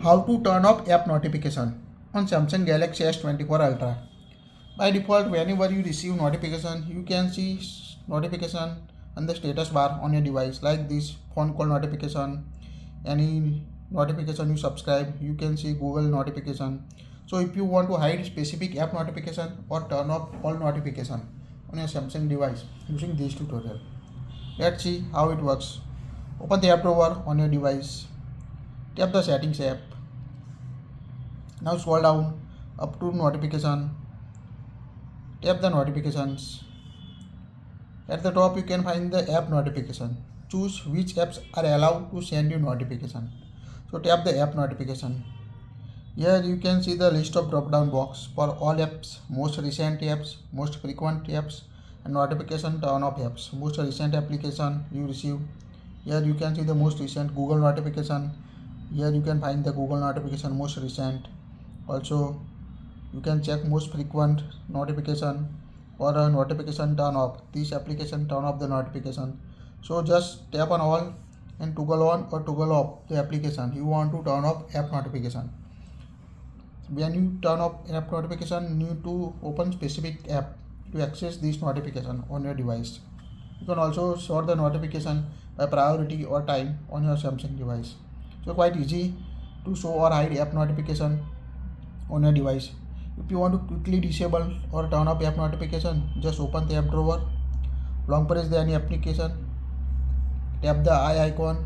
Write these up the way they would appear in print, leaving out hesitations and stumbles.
How to turn off app notification on Samsung Galaxy S24 Ultra. By default, whenever you receive notification, you can see notification on the status bar on your device, like this phone call notification, any notification you subscribe, you can see Google notification. So if you want to hide specific app notification or turn off all notification on your Samsung device using this tutorial, let's see how it works. Open the app drawer on your device, tap the settings app. Now scroll down up to notification, tap the notifications. At the top you can find the app notification. Choose which apps are allowed to send you notification. So tap the app notification. Here you can see the list of drop down box for all apps, most recent apps, most frequent apps, and notification turn off apps. Most recent application you receive. Here you can see the most recent Google notification. Here you can find the Google notification most recent. Also you can check most frequent notification or a notification turn off. This application turn off the notification. So just tap on all and toggle on or toggle off the application you want to turn off app notification. When you turn off app notification, you need to open specific app to access this notification on your device. You can also sort the notification by priority or time on your Samsung device. So quite easy to show or hide app notification on your device. If you want to quickly disable or turn off app notification, just open the app drawer, long press the any application, tap the eye icon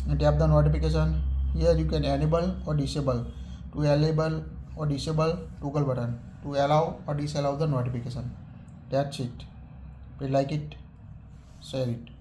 and tap the notification. Here you can enable or disable. To enable or disable, toggle button. To allow or disallow the notification. That's it. If you like it, share it.